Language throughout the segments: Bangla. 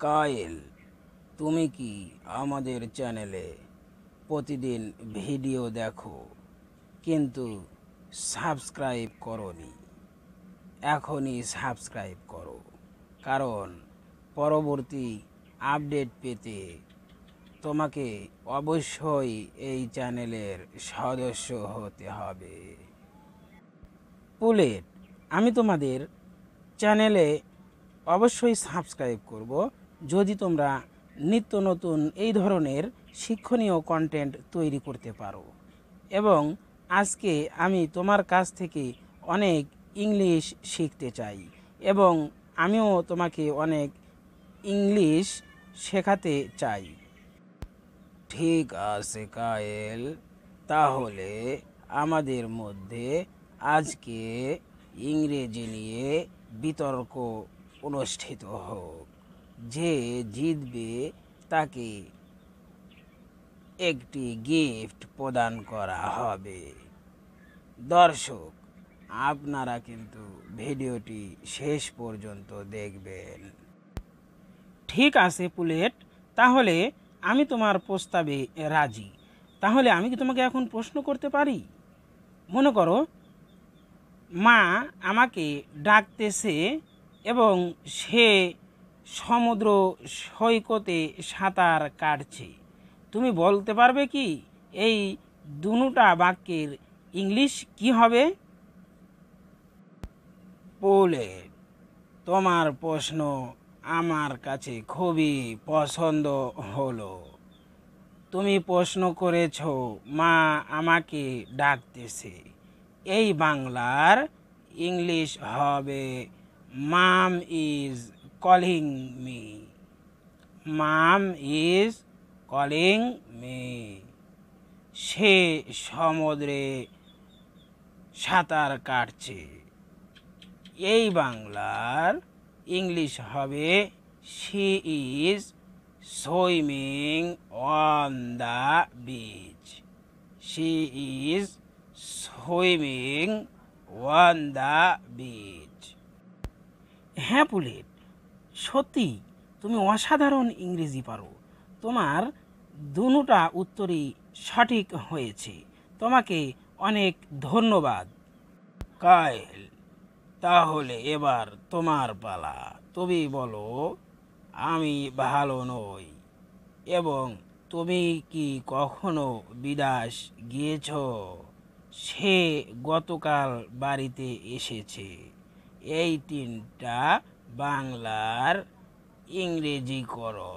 কায়েল, তুমি কি আমাদের চ্যানেলে প্রতিদিন ভিডিও দেখো কিন্তু সাবস্ক্রাইব করনি? এখনই সাবস্ক্রাইব করো, কারণ পরবর্তী আপডেট পেতে তোমাকে অবশ্যই এই চ্যানেলের সদস্য হতে হবে। পুলেট, আমি তোমাদের চ্যানেলে অবশ্যই সাবস্ক্রাইব করব যদি তোমরা নিত্য নতুন এই ধরনের শিক্ষণীয় কন্টেন্ট তৈরি করতে পারো। এবং আজকে আমি তোমার কাছ থেকে অনেক ইংলিশ শিখতে চাই এবং আমিও তোমাকে অনেক ইংলিশ শেখাতে চাই। ঠিক আছে কায়েল, তাহলে আমাদের মধ্যে আজকে ইংরেজি নিয়ে বিতর্ক অনুষ্ঠিত হোক। যে জিতবে তাকে একটি গিফট প্রদান করা হবে। দর্শক, আপনারা কিন্তু ভিডিওটি শেষ পর্যন্ত দেখবেন। ঠিক আছে পুলেট, তাহলে আমি তোমার প্রস্তাবে রাজি। তাহলে আমি কি তোমাকে এখন প্রশ্ন করতে পারি? মনে করো, মা আমাকে ডাকতেছে এবং সে সমুদ্র সৈকতে সাঁতার কাটছে। তুমি বলতে পারবে কি এই দুটা বাক্যের ইংলিশ কি হবে? পুলেট, তোমার প্রশ্ন আমার কাছে খুবই পছন্দ হলো। তুমি প্রশ্ন করেছ মা আমাকে ডাকতেছে, এই বাংলার ইংলিশ হবে mom is calling me. Mom is calling me. সে সমুদ্রে সাঁতার কাটছে, এই বাংলার ইংলিশ হবে she is swimming on the beach. She is swimming on the beach. হ্যাঁ পুলেট, সত্যি তুমি অসাধারণ ইংরেজি পারো। তোমার দুটা উত্তরই সঠিক হয়েছে। তোমাকে অনেক ধন্যবাদ। কায়েল, তাহলে এবার তোমার পালা। তুমি বলো আমি ভালো নই এবং তুমি কি কখনো বিদেশ গিয়েছ? সে গতকাল বাড়িতে এসেছে। এই তিনটা বাংলার ইংরেজি করো।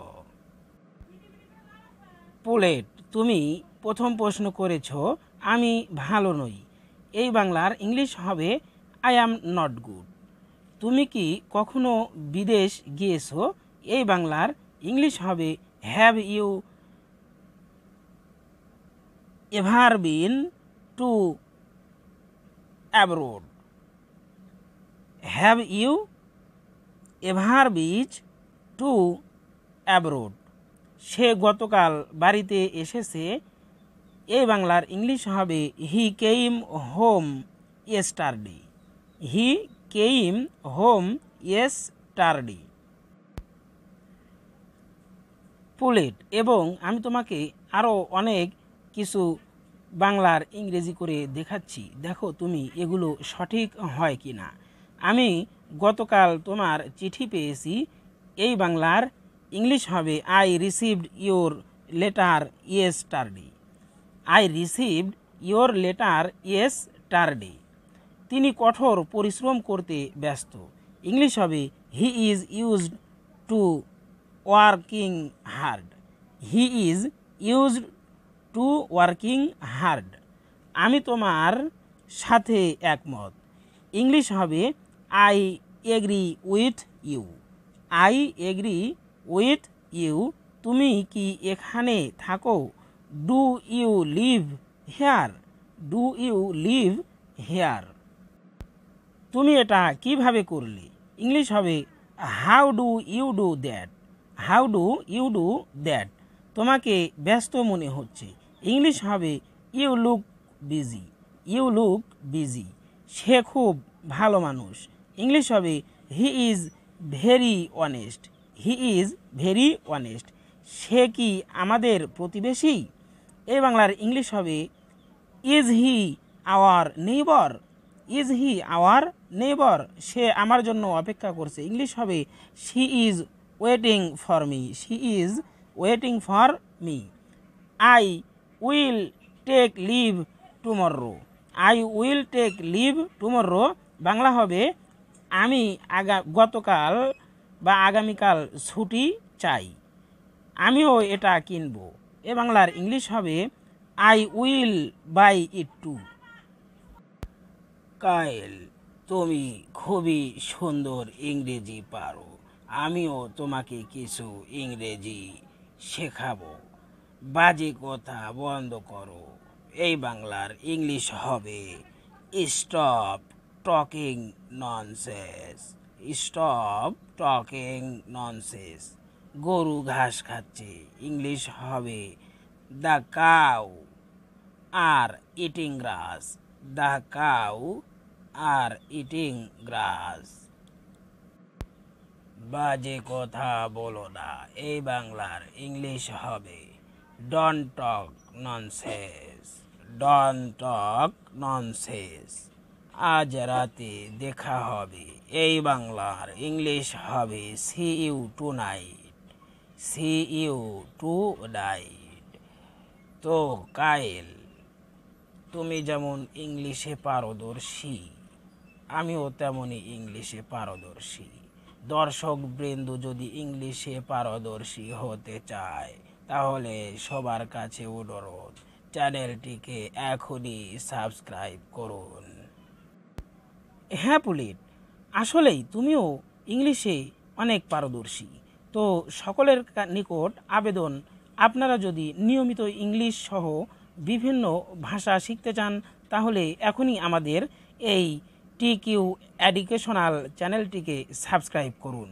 পুলেট, তুমি প্রথম প্রশ্ন করেছ আমি ভালো নই, এই বাংলার ইংলিশ হবে আই অ্যাম নট গুড। তুমি কি কখনো বিদেশ গিয়েছো? এই বাংলার ইংলিশ হবে have you ever been to abroad. Have you ever been to abroad. সে গতকাল বাড়িতে এসেছে, এই বাংলার ইংলিশ হবে he came home yesterday. He came home yesterday. পুলেট, এবং আমি তোমাকে আরও অনেক কিছু বাংলার ইংরেজি করে দেখাচ্ছি, দেখো তুমি এগুলো সঠিক হয় কি না। আমি গতকাল তোমার চিঠি পেয়েছি, এই বাংলার ইংলিশ হবে I received your letter yesterday. I received your letter yesterday. তিনি কঠোর পরিশ্রম করতে ব্যস্ত, ইংলিশ হবে he is used to working hard. He is used to working hard. আমি তোমার সাথে একমত, ইংলিশ হবে I agree with you. I agree with you. তুমি কি এখানে থাকো? Do you live here? Do you live here. তুমি এটা কিভাবে করলে? ইংলিশ হবে how do you do that. How do you do that. তোমাকে ব্যস্ত মনে হচ্ছে, ইংলিশ হবে you look busy. You look busy. সে খুব ভালো মানুষ, ইংলিশ হবে he is very honest. He is very honest. সে কি আমাদের প্রতিবেশী? এই বাংলার ইংলিশ হবে is he our neighbour. Is he our neighbour. সে আমার জন্য অপেক্ষা করছে। ইংলিশ হবে she is waiting for me. She is waiting for me. I will take leave tomorrow. I will take leave tomorrow Bangla হবে আমি গতকাল বা আগামীকাল ছুটি চাই। আমিও এটা কিনব। এ বাংলার ইংলিশ হবে I will buy it too. কায়েল, তুমি খুবই সুন্দর ইংরেজি পারো। আমিও তোমাকে কিছু ইংরেজি শেখাবো। বাজে কথা বন্ধ করো। এই বাংলার ইংলিশ হবে stop talking nonsense. Stop talking nonsense. গরু ঘাস খাচ্ছে। ইংলিশ হবে the cow are eating grass. The cow are eating grass. বাজে কথা বলো না। এই বাংলার ইংলিশ হবে don't talk nonsense. Don't talk nonsense. আজ রাতে দেখা হবে। এই বাংলার ইংলিশ হবে see you tonight. See you tonight. তো কায়েল, তুমি যেমন ইংলিশে পারদর্শী, আমিও তেমনই ইংলিশে পারদর্শী। দর্শক বৃন্দ যদি ইংলিশে পারদর্শী হতে চায় তাহলে সবার কাছে অনুরোধ, চ্যানেলটিকে এখনই সাবস্ক্রাইব করুন। হ্যাঁ পুলিট, আসলেই তুমিও ইংলিশে অনেক পারদর্শী। তো সকলের নিকট আবেদন, আপনারা যদি নিয়মিত ইংলিশ সহ বিভিন্ন ভাষা শিখতে চান তাহলে এখনই আমাদের এই টিকিউ এডুকেশনাল চ্যানেলটিকে সাবস্ক্রাইব করুন।